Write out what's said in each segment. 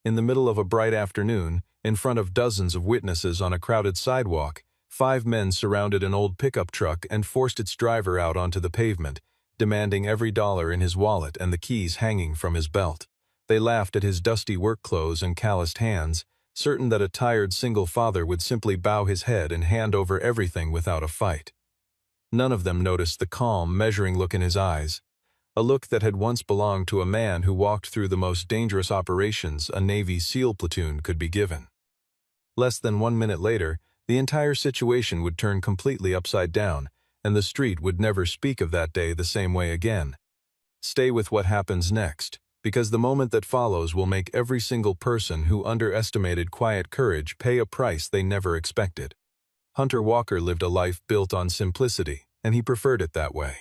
In the middle of a bright afternoon, in front of dozens of witnesses on a crowded sidewalk, 5 men surrounded an old pickup truck and forced its driver out onto the pavement, demanding every dollar in his wallet and the keys hanging from his belt. They laughed at his dusty work clothes and calloused hands, certain that a tired single father would simply bow his head and hand over everything without a fight. None of them noticed the calm, measuring look in his eyes, a look that had once belonged to a man who walked through the most dangerous operations a Navy SEAL platoon could be given. Less than 1 minute later, the entire situation would turn completely upside down, and the street would never speak of that day the same way again. Stay with what happens next, because the moment that follows will make every single person who underestimated quiet courage pay a price they never expected. Hunter Walker lived a life built on simplicity, and he preferred it that way.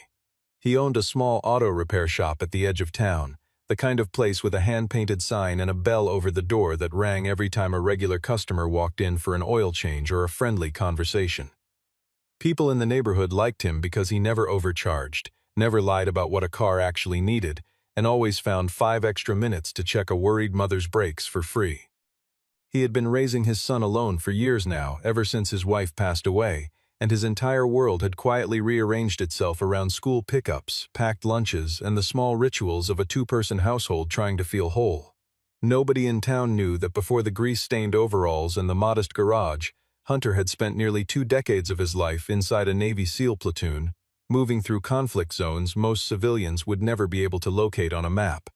He owned a small auto repair shop at the edge of town, the kind of place with a hand-painted sign and a bell over the door that rang every time a regular customer walked in for an oil change or a friendly conversation. People in the neighborhood liked him because he never overcharged, never lied about what a car actually needed, and always found 5 extra minutes to check a worried mother's brakes for free. He had been raising his son alone for years now, ever since his wife passed away, and his entire world had quietly rearranged itself around school pickups, packed lunches, and the small rituals of a 2-person household trying to feel whole. Nobody in town knew that before the grease-stained overalls and the modest garage, Hunter had spent nearly 2 decades of his life inside a Navy SEAL platoon, moving through conflict zones most civilians would never be able to locate on a map.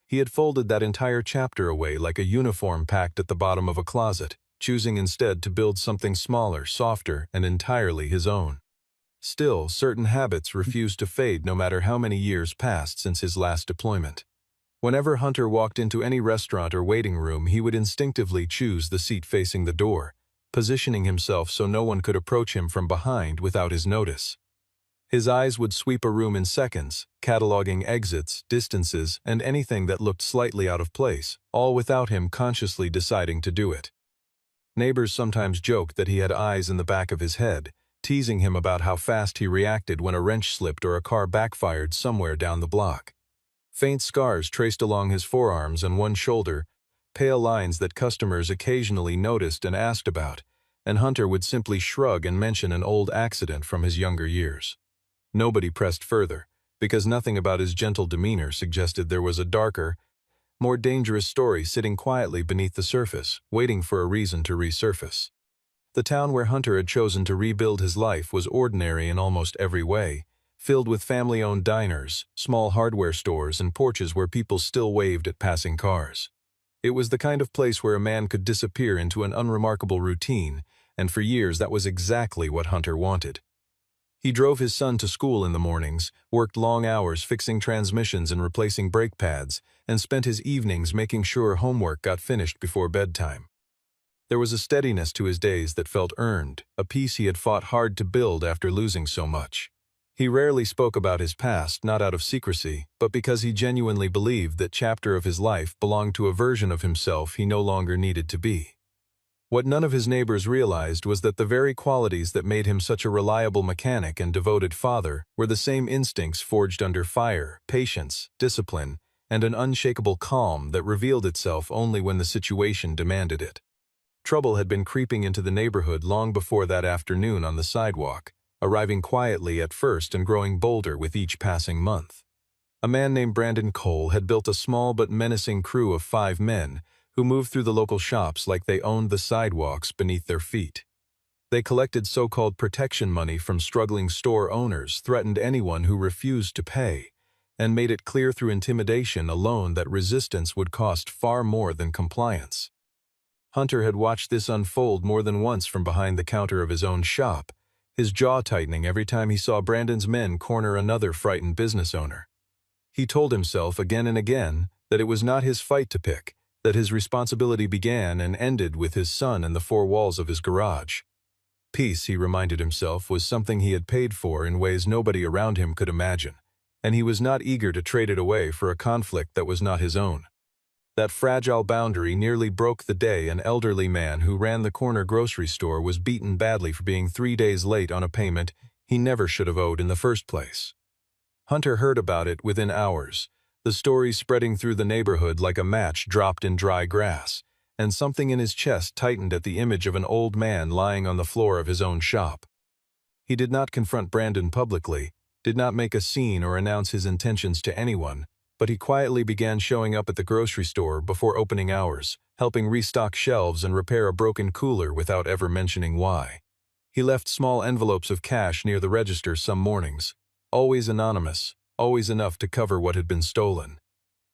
He had folded that entire chapter away like a uniform packed at the bottom of a closet, choosing instead to build something smaller, softer, and entirely his own. Still, certain habits refused to fade no matter how many years passed since his last deployment. Whenever Hunter walked into any restaurant or waiting room, he would instinctively choose the seat facing the door, positioning himself so no one could approach him from behind without his notice. His eyes would sweep a room in seconds, cataloging exits, distances, and anything that looked slightly out of place, all without him consciously deciding to do it. Neighbors sometimes joked that he had eyes in the back of his head, teasing him about how fast he reacted when a wrench slipped or a car backfired somewhere down the block. Faint scars traced along his forearms and one shoulder, pale lines that customers occasionally noticed and asked about, and Hunter would simply shrug and mention an old accident from his younger years. Nobody pressed further, because nothing about his gentle demeanor suggested there was a darker, more dangerous story sitting quietly beneath the surface, waiting for a reason to resurface. The town where Hunter had chosen to rebuild his life was ordinary in almost every way, filled with family-owned diners, small hardware stores, and porches where people still waved at passing cars. It was the kind of place where a man could disappear into an unremarkable routine, and for years that was exactly what Hunter wanted. He drove his son to school in the mornings, worked long hours fixing transmissions and replacing brake pads, and spent his evenings making sure homework got finished before bedtime. There was a steadiness to his days that felt earned, a peace he had fought hard to build after losing so much. He rarely spoke about his past, not out of secrecy, but because he genuinely believed that chapter of his life belonged to a version of himself he no longer needed to be. What none of his neighbors realized was that the very qualities that made him such a reliable mechanic and devoted father were the same instincts forged under fire, patience, discipline, and an unshakable calm that revealed itself only when the situation demanded it. Trouble had been creeping into the neighborhood long before that afternoon on the sidewalk, arriving quietly at first and growing bolder with each passing month. A man named Brandon Cole had built a small but menacing crew of 5 men who moved through the local shops like they owned the sidewalks beneath their feet. They collected so-called protection money from struggling store owners, threatened anyone who refused to pay, and made it clear through intimidation alone that resistance would cost far more than compliance. Hunter had watched this unfold more than once from behind the counter of his own shop, his jaw tightening every time he saw Brandon's men corner another frightened business owner. He told himself again and again that it was not his fight to pick, that his responsibility began and ended with his son and the 4 walls of his garage. Peace, he reminded himself, was something he had paid for in ways nobody around him could imagine, and he was not eager to trade it away for a conflict that was not his own. That fragile boundary nearly broke the day an elderly man who ran the corner grocery store was beaten badly for being 3 days late on a payment he never should have owed in the first place. Hunter heard about it within hours, the story spreading through the neighborhood like a match dropped in dry grass, and something in his chest tightened at the image of an old man lying on the floor of his own shop. He did not confront Brandon publicly, did not make a scene or announce his intentions to anyone, but he quietly began showing up at the grocery store before opening hours, helping restock shelves and repair a broken cooler without ever mentioning why. He left small envelopes of cash near the register some mornings, always anonymous, always enough to cover what had been stolen.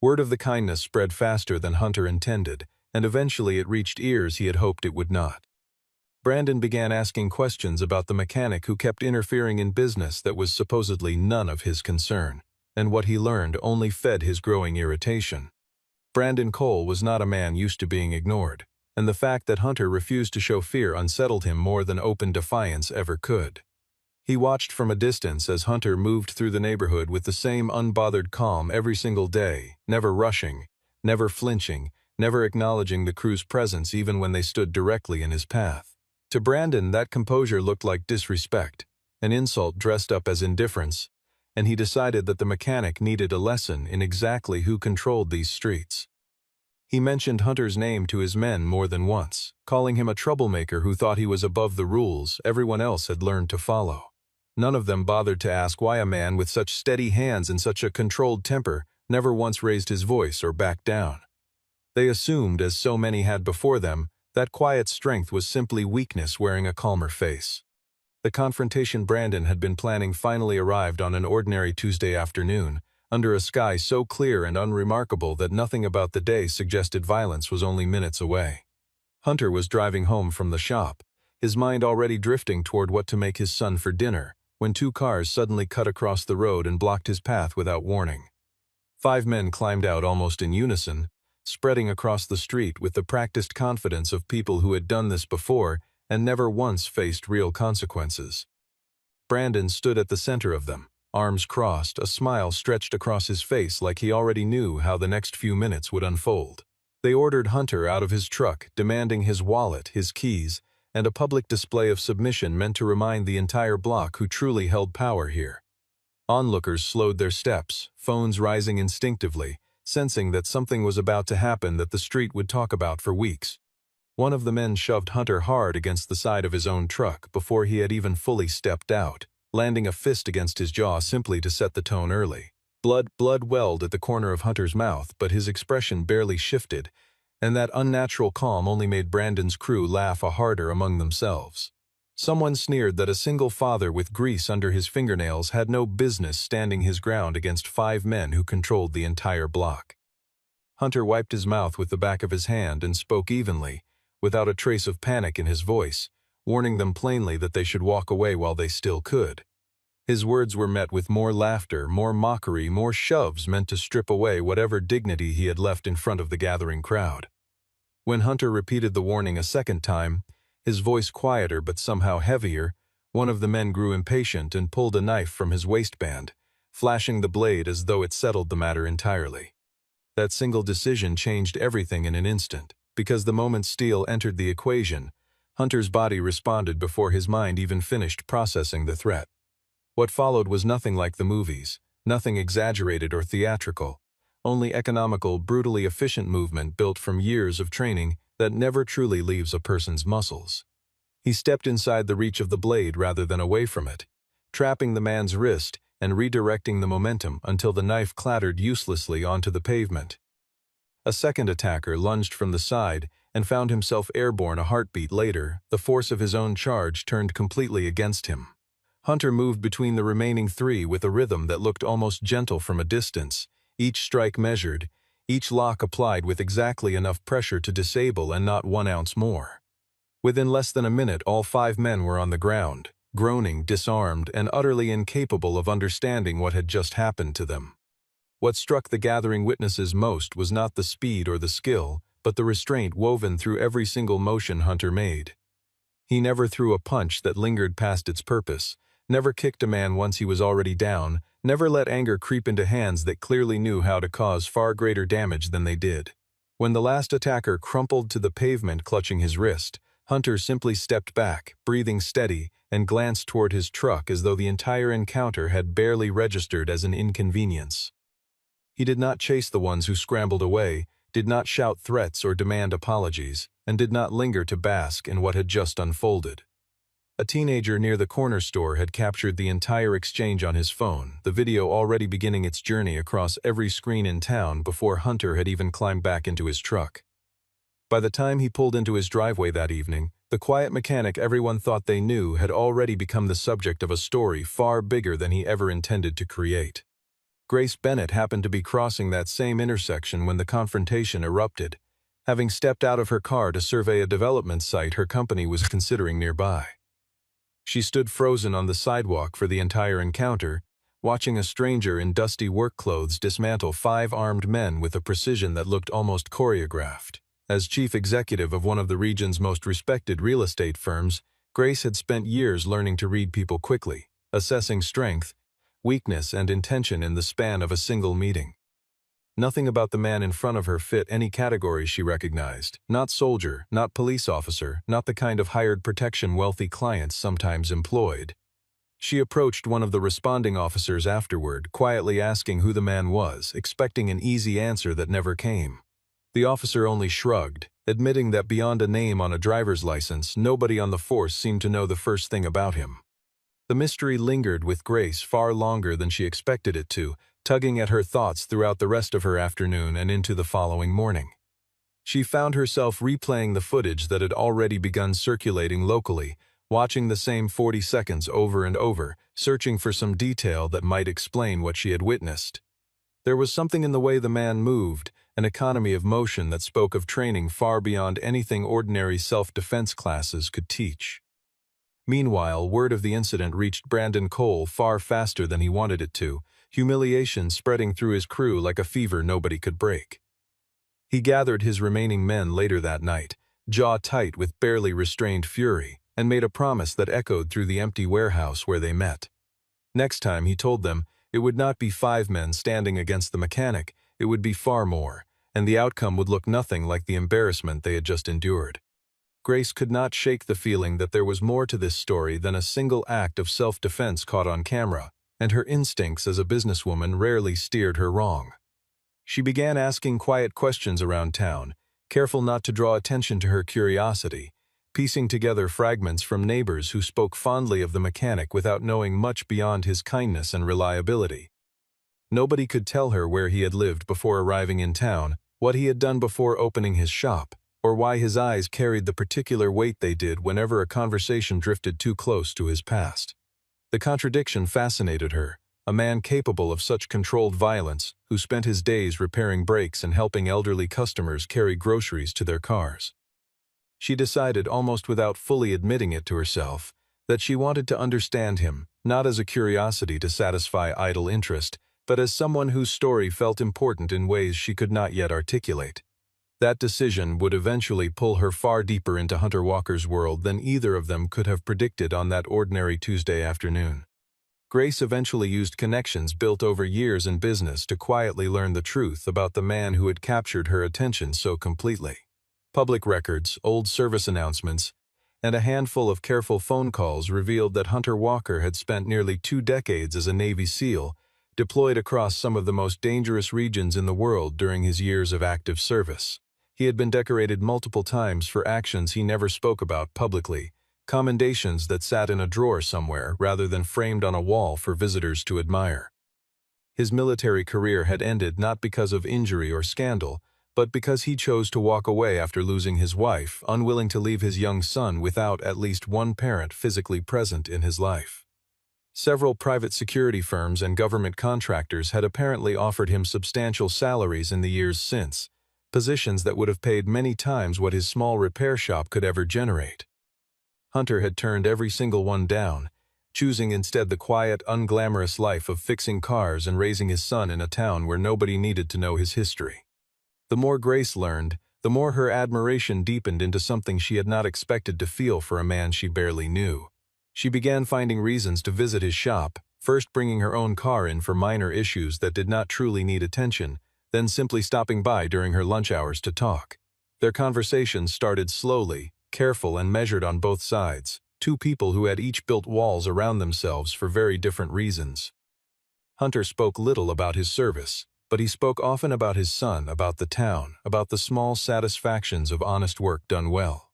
Word of the kindness spread faster than Hunter intended, and eventually it reached ears he had hoped it would not. Brandon began asking questions about the mechanic who kept interfering in business that was supposedly none of his concern, and what he learned only fed his growing irritation. Brandon Cole was not a man used to being ignored, and the fact that Hunter refused to show fear unsettled him more than open defiance ever could. He watched from a distance as Hunter moved through the neighborhood with the same unbothered calm every single day, never rushing, never flinching, never acknowledging the crew's presence even when they stood directly in his path. To Brandon, that composure looked like disrespect, an insult dressed up as indifference, and he decided that the mechanic needed a lesson in exactly who controlled these streets. He mentioned Hunter's name to his men more than once, calling him a troublemaker who thought he was above the rules everyone else had learned to follow. None of them bothered to ask why a man with such steady hands and such a controlled temper never once raised his voice or backed down. They assumed, as so many had before them, that quiet strength was simply weakness wearing a calmer face. The confrontation Brandon had been planning finally arrived on an ordinary Tuesday afternoon, under a sky so clear and unremarkable that nothing about the day suggested violence was only minutes away. Hunter was driving home from the shop, his mind already drifting toward what to make his son for dinner, when two cars suddenly cut across the road and blocked his path without warning. 5 men climbed out almost in unison, spreading across the street with the practiced confidence of people who had done this before and never once faced real consequences. Brandon stood at the center of them, arms crossed, a smile stretched across his face like he already knew how the next few minutes would unfold. They ordered Hunter out of his truck, demanding his wallet, his keys, and a public display of submission meant to remind the entire block who truly held power here. Onlookers slowed their steps, phones rising instinctively, sensing that something was about to happen that the street would talk about for weeks. One of the men shoved Hunter hard against the side of his own truck before he had even fully stepped out, landing a fist against his jaw simply to set the tone early. Blood welled at the corner of Hunter's mouth, but his expression barely shifted, and that unnatural calm only made Brandon's crew laugh harder among themselves. Someone sneered that a single father with grease under his fingernails had no business standing his ground against 5 men who controlled the entire block. Hunter wiped his mouth with the back of his hand and spoke evenly, without a trace of panic in his voice, warning them plainly that they should walk away while they still could. His words were met with more laughter, more mockery, more shoves meant to strip away whatever dignity he had left in front of the gathering crowd. When Hunter repeated the warning a second time, his voice quieter but somehow heavier, one of the men grew impatient and pulled a knife from his waistband, flashing the blade as though it settled the matter entirely. That single decision changed everything in an instant, because the moment steel entered the equation, Hunter's body responded before his mind even finished processing the threat. What followed was nothing like the movies, nothing exaggerated or theatrical, only economical, brutally efficient movement built from years of training that never truly leaves a person's muscles. He stepped inside the reach of the blade rather than away from it, trapping the man's wrist and redirecting the momentum until the knife clattered uselessly onto the pavement. A second attacker lunged from the side and found himself airborne a heartbeat later. The force of his own charge turned completely against him. Hunter moved between the remaining 3 with a rhythm that looked almost gentle from a distance, each strike measured, each lock applied with exactly enough pressure to disable and not 1 ounce more. Within less than a minute, all 5 men were on the ground, groaning, disarmed, and utterly incapable of understanding what had just happened to them. What struck the gathering witnesses most was not the speed or the skill, but the restraint woven through every single motion Hunter made. He never threw a punch that lingered past its purpose, never kicked a man once he was already down, never let anger creep into hands that clearly knew how to cause far greater damage than they did. When the last attacker crumpled to the pavement clutching his wrist, Hunter simply stepped back, breathing steady, and glanced toward his truck as though the entire encounter had barely registered as an inconvenience. He did not chase the ones who scrambled away, did not shout threats or demand apologies, and did not linger to bask in what had just unfolded. A teenager near the corner store had captured the entire exchange on his phone, the video already beginning its journey across every screen in town before Hunter had even climbed back into his truck. By the time he pulled into his driveway that evening, the quiet mechanic everyone thought they knew had already become the subject of a story far bigger than he ever intended to create. Grace Bennett happened to be crossing that same intersection when the confrontation erupted, having stepped out of her car to survey a development site her company was considering nearby. She stood frozen on the sidewalk for the entire encounter, watching a stranger in dusty work clothes dismantle 5 armed men with a precision that looked almost choreographed. As chief executive of one of the region's most respected real estate firms, Grace had spent years learning to read people quickly, assessing strength, weakness, and intention in the span of a single meeting. Nothing about the man in front of her fit any category she recognized. Not soldier, not police officer, not the kind of hired protection wealthy clients sometimes employed. She approached one of the responding officers afterward, quietly asking who the man was, expecting an easy answer that never came. The officer only shrugged, admitting that beyond a name on a driver's license, nobody on the force seemed to know the first thing about him. The mystery lingered with Grace far longer than she expected it to, tugging at her thoughts throughout the rest of her afternoon and into the following morning. She found herself replaying the footage that had already begun circulating locally, watching the same 40 seconds over and over, searching for some detail that might explain what she had witnessed. There was something in the way the man moved, an economy of motion that spoke of training far beyond anything ordinary self-defense classes could teach. Meanwhile, word of the incident reached Brandon Cole far faster than he wanted it to, humiliation spreading through his crew like a fever nobody could break. He gathered his remaining men later that night, jaw tight with barely restrained fury, and made a promise that echoed through the empty warehouse where they met. Next time, he told them, it would not be 5 men standing against the mechanic, it would be far more, and the outcome would look nothing like the embarrassment they had just endured. Grace could not shake the feeling that there was more to this story than a single act of self-defense caught on camera, and her instincts as a businesswoman rarely steered her wrong. She began asking quiet questions around town, careful not to draw attention to her curiosity, piecing together fragments from neighbors who spoke fondly of the mechanic without knowing much beyond his kindness and reliability. Nobody could tell her where he had lived before arriving in town, what he had done before opening his shop, or why his eyes carried the particular weight they did whenever a conversation drifted too close to his past. The contradiction fascinated her, a man capable of such controlled violence, who spent his days repairing brakes and helping elderly customers carry groceries to their cars. She decided, almost without fully admitting it to herself, that she wanted to understand him, not as a curiosity to satisfy idle interest, but as someone whose story felt important in ways she could not yet articulate. That decision would eventually pull her far deeper into Hunter Walker's world than either of them could have predicted on that ordinary Tuesday afternoon. Grace eventually used connections built over years in business to quietly learn the truth about the man who had captured her attention so completely. Public records, old service announcements, and a handful of careful phone calls revealed that Hunter Walker had spent nearly 2 decades as a Navy SEAL, deployed across some of the most dangerous regions in the world during his years of active service. He had been decorated multiple times for actions he never spoke about publicly, commendations that sat in a drawer somewhere rather than framed on a wall for visitors to admire. His military career had ended not because of injury or scandal, but because he chose to walk away after losing his wife, unwilling to leave his young son without at least one parent physically present in his life. Several private security firms and government contractors had apparently offered him substantial salaries in the years since, positions that would have paid many times what his small repair shop could ever generate. Hunter had turned every single one down, choosing instead the quiet, unglamorous life of fixing cars and raising his son in a town where nobody needed to know his history. The more Grace learned, the more her admiration deepened into something she had not expected to feel for a man she barely knew. She began finding reasons to visit his shop, first bringing her own car in for minor issues that did not truly need attention, then simply stopping by during her lunch hours to talk. Their conversations started slowly, careful and measured on both sides, 2 people who had each built walls around themselves for very different reasons. Hunter spoke little about his service, but he spoke often about his son, about the town, about the small satisfactions of honest work done well.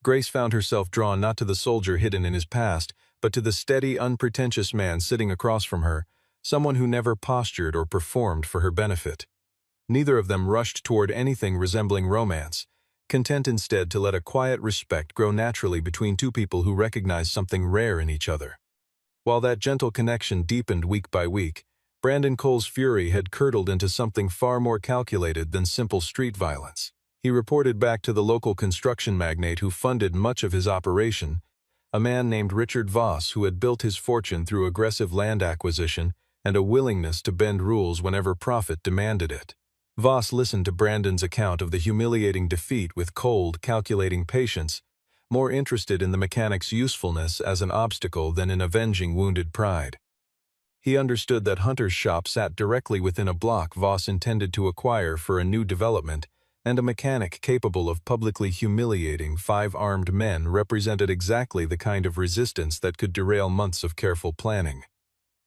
Grace found herself drawn not to the soldier hidden in his past, but to the steady, unpretentious man sitting across from her, someone who never postured or performed for her benefit. Neither of them rushed toward anything resembling romance, content instead to let a quiet respect grow naturally between two people who recognized something rare in each other. While that gentle connection deepened week by week, Brandon Cole's fury had curdled into something far more calculated than simple street violence. He reported back to the local construction magnate who funded much of his operation, a man named Richard Voss who had built his fortune through aggressive land acquisition and a willingness to bend rules whenever profit demanded it. Voss listened to Brandon's account of the humiliating defeat with cold, calculating patience, more interested in the mechanic's usefulness as an obstacle than in avenging wounded pride. He understood that Hunter's shop sat directly within a block Voss intended to acquire for a new development, and a mechanic capable of publicly humiliating 5 armed men represented exactly the kind of resistance that could derail months of careful planning.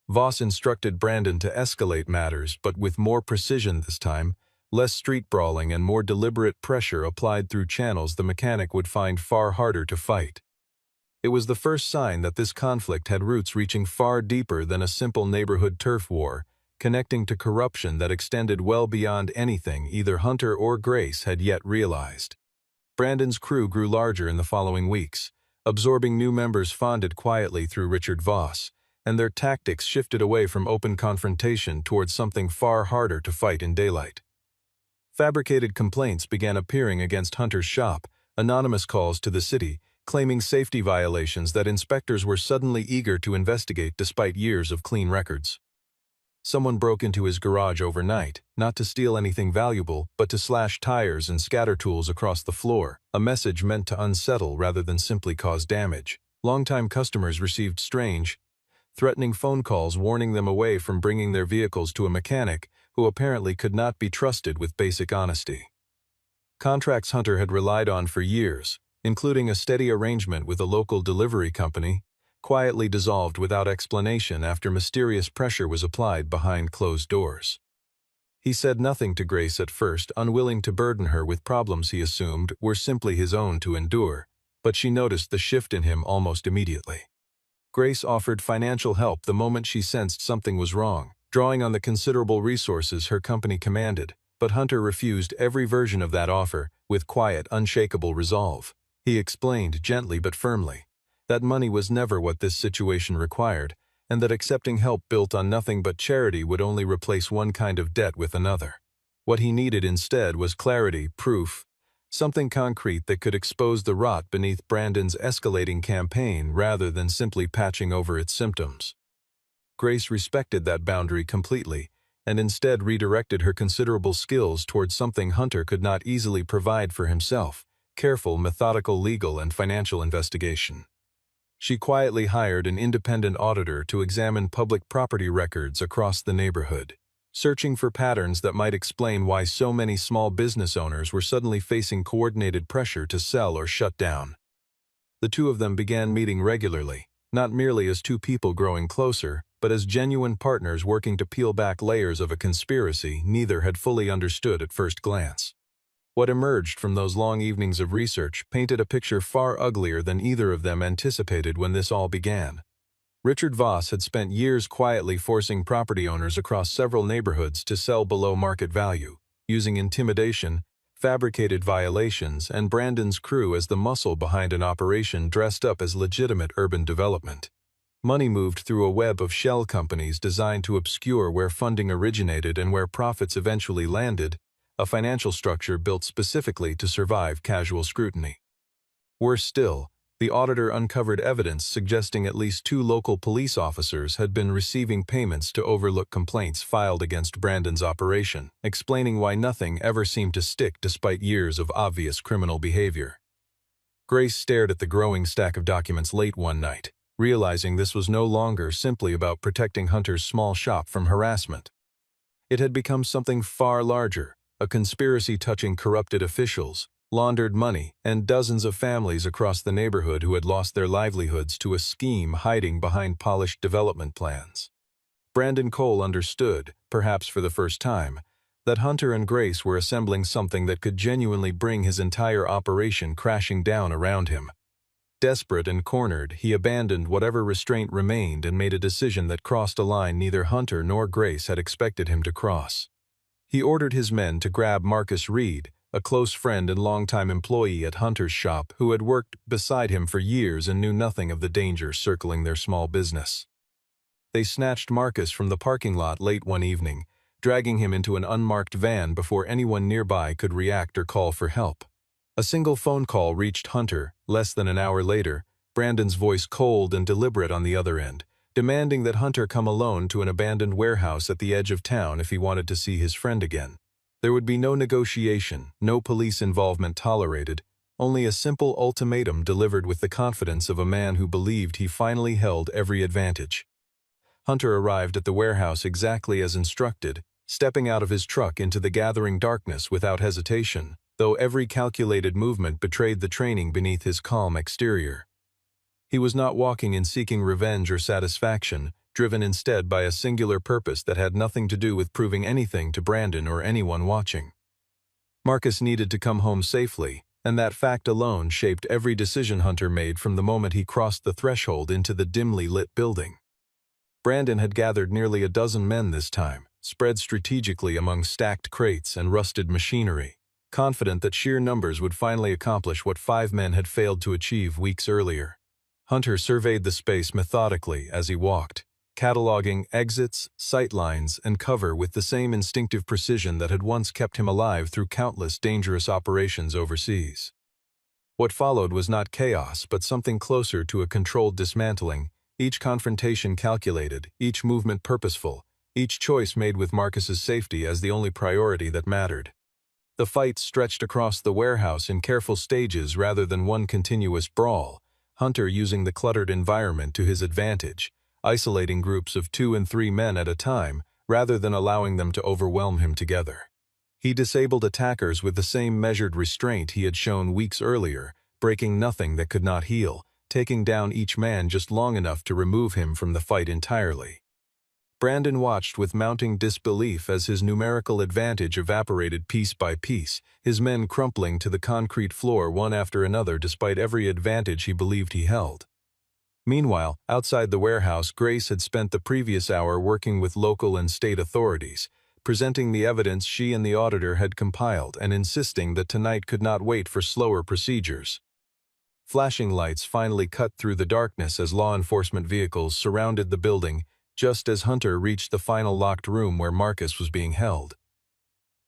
Voss instructed Brandon to escalate matters, but with more precision this time, less street brawling and more deliberate pressure applied through channels the mechanic would find far harder to fight. It was the first sign that this conflict had roots reaching far deeper than a simple neighborhood turf war, connecting to corruption that extended well beyond anything either Hunter or Grace had yet realized. Brandon's crew grew larger in the following weeks, absorbing new members funded quietly through Richard Voss, and their tactics shifted away from open confrontation towards something far harder to fight in daylight. Fabricated complaints began appearing against Hunter's shop, anonymous calls to the city, claiming safety violations that inspectors were suddenly eager to investigate despite years of clean records. Someone broke into his garage overnight, not to steal anything valuable, but to slash tires and scatter tools across the floor, a message meant to unsettle rather than simply cause damage. Longtime customers received strange, threatening phone calls warning them away from bringing their vehicles to a mechanic who apparently could not be trusted with basic honesty. Contracts Hunter had relied on for years, including a steady arrangement with a local delivery company, quietly dissolved without explanation after mysterious pressure was applied behind closed doors. He said nothing to Grace at first, unwilling to burden her with problems he assumed were simply his own to endure, but she noticed the shift in him almost immediately. Grace offered financial help the moment she sensed something was wrong, drawing on the considerable resources her company commanded, but Hunter refused every version of that offer with quiet, unshakable resolve. He explained gently but firmly that money was never what this situation required, and that accepting help built on nothing but charity would only replace one kind of debt with another. What he needed instead was clarity, proof, something concrete that could expose the rot beneath Brandon's escalating campaign rather than simply patching over its symptoms. Grace respected that boundary completely, and instead redirected her considerable skills towards something Hunter could not easily provide for himself: careful, methodical legal and financial investigation. She quietly hired an independent auditor to examine public property records across the neighborhood, searching for patterns that might explain why so many small business owners were suddenly facing coordinated pressure to sell or shut down. The two of them began meeting regularly, not merely as two people growing closer, but as genuine partners working to peel back layers of a conspiracy neither had fully understood at first glance. What emerged from those long evenings of research painted a picture far uglier than either of them anticipated when this all began. Richard Voss had spent years quietly forcing property owners across several neighborhoods to sell below market value, using intimidation, fabricated violations, and Brandon's crew as the muscle behind an operation dressed up as legitimate urban development. Money moved through a web of shell companies designed to obscure where funding originated and where profits eventually landed, a financial structure built specifically to survive casual scrutiny. Worse still, the auditor uncovered evidence suggesting at least 2 local police officers had been receiving payments to overlook complaints filed against Brandon's operation, explaining why nothing ever seemed to stick despite years of obvious criminal behavior. Grace stared at the growing stack of documents late one night, realizing this was no longer simply about protecting Hunter's small shop from harassment. It had become something far larger, a conspiracy touching corrupted officials, laundered money, and dozens of families across the neighborhood who had lost their livelihoods to a scheme hiding behind polished development plans. Brandon Cole understood, perhaps for the first time, that Hunter and Grace were assembling something that could genuinely bring his entire operation crashing down around him. Desperate and cornered, he abandoned whatever restraint remained and made a decision that crossed a line neither Hunter nor Grace had expected him to cross. He ordered his men to grab Marcus Reed, a close friend and longtime employee at Hunter's shop who had worked beside him for years and knew nothing of the dangers circling their small business. They snatched Marcus from the parking lot late one evening, dragging him into an unmarked van before anyone nearby could react or call for help. A single phone call reached Hunter, less than an hour later, Brandon's voice cold and deliberate on the other end, demanding that Hunter come alone to an abandoned warehouse at the edge of town if he wanted to see his friend again. There would be no negotiation, no police involvement tolerated, only a simple ultimatum delivered with the confidence of a man who believed he finally held every advantage. Hunter arrived at the warehouse exactly as instructed, stepping out of his truck into the gathering darkness without hesitation, though every calculated movement betrayed the training beneath his calm exterior. He was not walking in seeking revenge or satisfaction, driven instead by a singular purpose that had nothing to do with proving anything to Brandon or anyone watching. Marcus needed to come home safely, and that fact alone shaped every decision Hunter made from the moment he crossed the threshold into the dimly lit building. Brandon had gathered nearly a dozen men this time, spread strategically among stacked crates and rusted machinery, confident that sheer numbers would finally accomplish what 5 men had failed to achieve weeks earlier. Hunter surveyed the space methodically as he walked, cataloging exits, sightlines, and cover with the same instinctive precision that had once kept him alive through countless dangerous operations overseas. What followed was not chaos, but something closer to a controlled dismantling, each confrontation calculated, each movement purposeful, each choice made with Marcus's safety as the only priority that mattered. The fight stretched across the warehouse in careful stages rather than one continuous brawl, Hunter using the cluttered environment to his advantage, isolating groups of 2 and 3 men at a time rather than allowing them to overwhelm him together. He disabled attackers with the same measured restraint he had shown weeks earlier, breaking nothing that could not heal, taking down each man just long enough to remove him from the fight entirely. Brandon watched with mounting disbelief as his numerical advantage evaporated piece by piece, his men crumpling to the concrete floor one after another despite every advantage he believed he held. Meanwhile, outside the warehouse, Grace had spent the previous hour working with local and state authorities, presenting the evidence she and the auditor had compiled and insisting that tonight could not wait for slower procedures. Flashing lights finally cut through the darkness as law enforcement vehicles surrounded the building, just as Hunter reached the final locked room where Marcus was being held.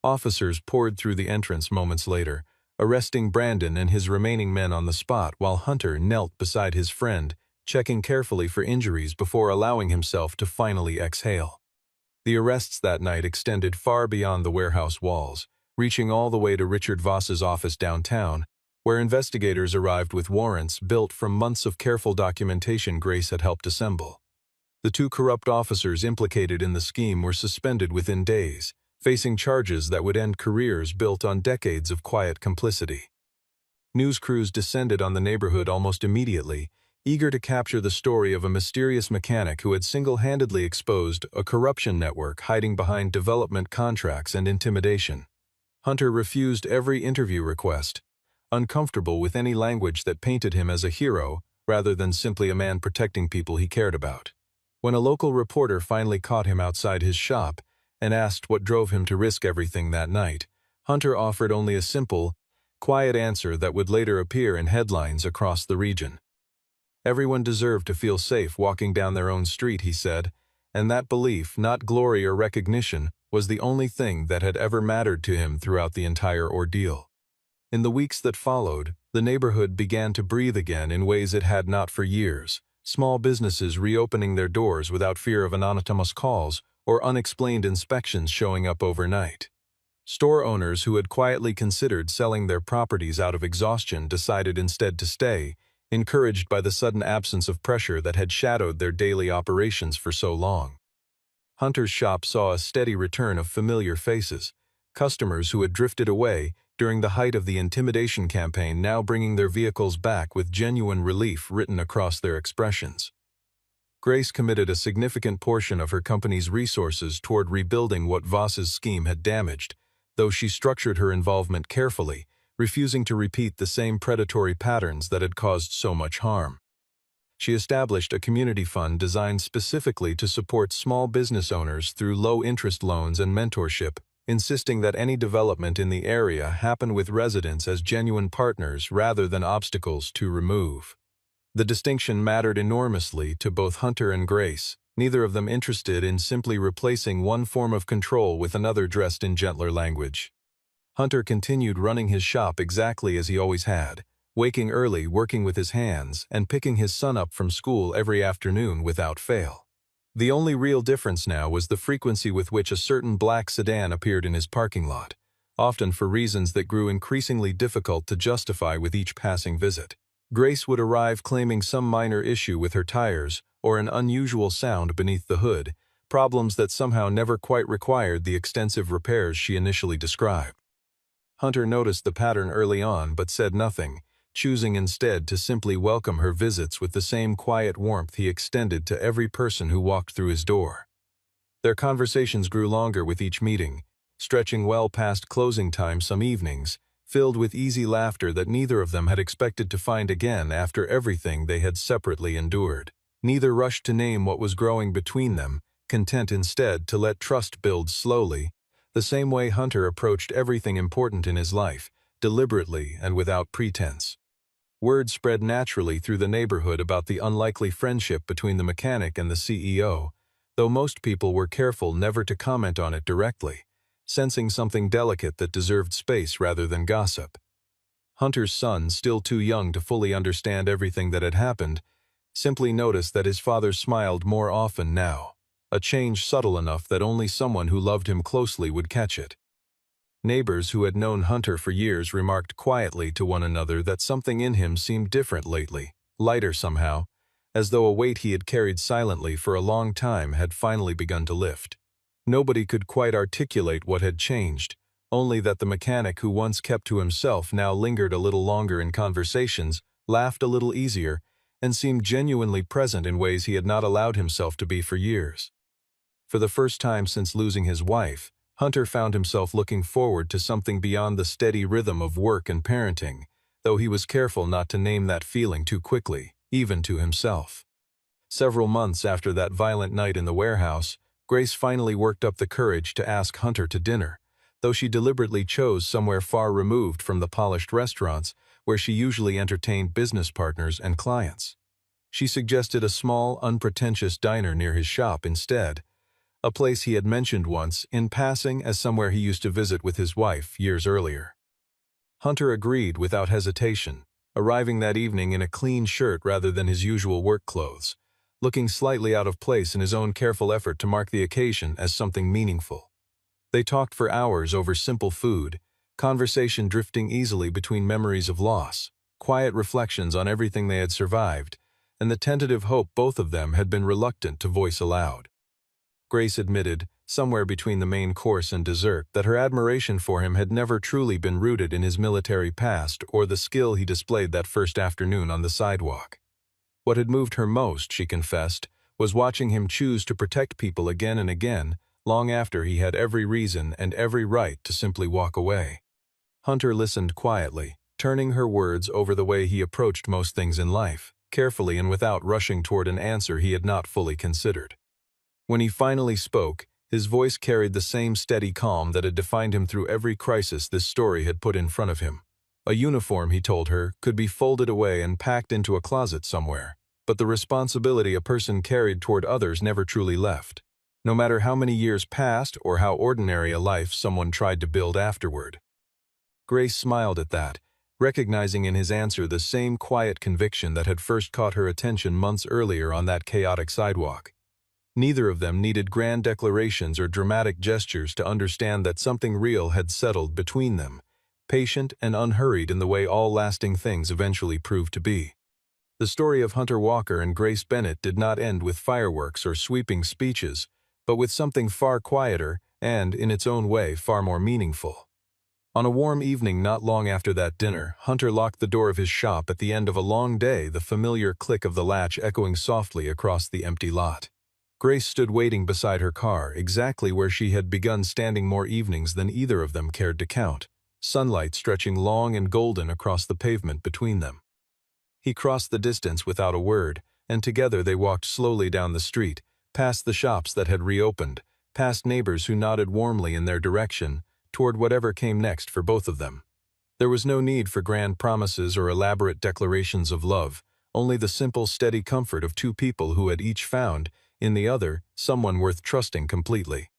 Officers poured through the entrance moments later, arresting Brandon and his remaining men on the spot while Hunter knelt beside his friend, checking carefully for injuries before allowing himself to finally exhale. The arrests that night extended far beyond the warehouse walls, reaching all the way to Richard Voss's office downtown, where investigators arrived with warrants built from months of careful documentation Grace had helped assemble. The 2 corrupt officers implicated in the scheme were suspended within days, facing charges that would end careers built on decades of quiet complicity. News crews descended on the neighborhood almost immediately, eager to capture the story of a mysterious mechanic who had single-handedly exposed a corruption network hiding behind development contracts and intimidation. Hunter refused every interview request, uncomfortable with any language that painted him as a hero rather than simply a man protecting people he cared about. When a local reporter finally caught him outside his shop and asked what drove him to risk everything that night, Hunter offered only a simple, quiet answer that would later appear in headlines across the region. Everyone deserved to feel safe walking down their own street, he said, and that belief, not glory or recognition, was the only thing that had ever mattered to him throughout the entire ordeal. In the weeks that followed, the neighborhood began to breathe again in ways it had not for years, small businesses reopening their doors without fear of anonymous calls or unexplained inspections showing up overnight. Store owners who had quietly considered selling their properties out of exhaustion decided instead to stay, encouraged by the sudden absence of pressure that had shadowed their daily operations for so long. Hunter's shop saw a steady return of familiar faces, customers who had drifted away during the height of the intimidation campaign now bringing their vehicles back with genuine relief written across their expressions. Grace committed a significant portion of her company's resources toward rebuilding what Voss's scheme had damaged, though she structured her involvement carefully, refusing to repeat the same predatory patterns that had caused so much harm. She established a community fund designed specifically to support small business owners through low-interest loans and mentorship, insisting that any development in the area happen with residents as genuine partners rather than obstacles to remove. The distinction mattered enormously to both Hunter and Grace, neither of them interested in simply replacing one form of control with another dressed in gentler language. Hunter continued running his shop exactly as he always had, waking early, working with his hands, and picking his son up from school every afternoon without fail. The only real difference now was the frequency with which a certain black sedan appeared in his parking lot, often for reasons that grew increasingly difficult to justify with each passing visit. Grace would arrive claiming some minor issue with her tires or an unusual sound beneath the hood, problems that somehow never quite required the extensive repairs she initially described. Hunter noticed the pattern early on but said nothing, choosing instead to simply welcome her visits with the same quiet warmth he extended to every person who walked through his door. Their conversations grew longer with each meeting, stretching well past closing time some evenings, filled with easy laughter that neither of them had expected to find again after everything they had separately endured. Neither rushed to name what was growing between them, content instead to let trust build slowly, the same way Hunter approached everything important in his life, deliberately and without pretense. Word spread naturally through the neighborhood about the unlikely friendship between the mechanic and the CEO, though most people were careful never to comment on it directly, sensing something delicate that deserved space rather than gossip. Hunter's son, still too young to fully understand everything that had happened, simply noticed that his father smiled more often now, a change subtle enough that only someone who loved him closely would catch it. Neighbors who had known Hunter for years remarked quietly to one another that something in him seemed different lately, lighter somehow, as though a weight he had carried silently for a long time had finally begun to lift. Nobody could quite articulate what had changed, only that the mechanic who once kept to himself now lingered a little longer in conversations, laughed a little easier, and seemed genuinely present in ways he had not allowed himself to be for years. For the first time since losing his wife, Hunter found himself looking forward to something beyond the steady rhythm of work and parenting, though he was careful not to name that feeling too quickly, even to himself. Several months after that violent night in the warehouse, Grace finally worked up the courage to ask Hunter to dinner, though she deliberately chose somewhere far removed from the polished restaurants where she usually entertained business partners and clients. She suggested a small, unpretentious diner near his shop instead, a place he had mentioned once, in passing, as somewhere he used to visit with his wife years earlier. Hunter agreed without hesitation, arriving that evening in a clean shirt rather than his usual work clothes, looking slightly out of place in his own careful effort to mark the occasion as something meaningful. They talked for hours over simple food, conversation drifting easily between memories of loss, quiet reflections on everything they had survived, and the tentative hope both of them had been reluctant to voice aloud. Grace admitted, somewhere between the main course and dessert, that her admiration for him had never truly been rooted in his military past or the skill he displayed that first afternoon on the sidewalk. What had moved her most, she confessed, was watching him choose to protect people again and again, long after he had every reason and every right to simply walk away. Hunter listened quietly, turning her words over the way he approached most things in life, carefully and without rushing toward an answer he had not fully considered. When he finally spoke, his voice carried the same steady calm that had defined him through every crisis this story had put in front of him. A uniform, he told her, could be folded away and packed into a closet somewhere, but the responsibility a person carried toward others never truly left, no matter how many years passed or how ordinary a life someone tried to build afterward. Grace smiled at that, recognizing in his answer the same quiet conviction that had first caught her attention months earlier on that chaotic sidewalk. Neither of them needed grand declarations or dramatic gestures to understand that something real had settled between them, patient and unhurried in the way all lasting things eventually proved to be. The story of Hunter Walker and Grace Bennett did not end with fireworks or sweeping speeches, but with something far quieter and, in its own way, far more meaningful. On a warm evening not long after that dinner, Hunter locked the door of his shop at the end of a long day, the familiar click of the latch echoing softly across the empty lot. Grace stood waiting beside her car, exactly where she had begun standing more evenings than either of them cared to count, sunlight stretching long and golden across the pavement between them. He crossed the distance without a word, and together they walked slowly down the street, past the shops that had reopened, past neighbors who nodded warmly in their direction, toward whatever came next for both of them. There was no need for grand promises or elaborate declarations of love, only the simple, steady comfort of two people who had each found, in the other, someone worth trusting completely.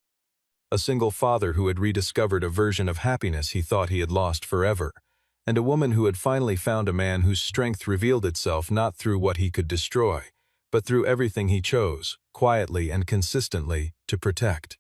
A single father who had rediscovered a version of happiness he thought he had lost forever, and a woman who had finally found a man whose strength revealed itself not through what he could destroy, but through everything he chose, quietly and consistently, to protect.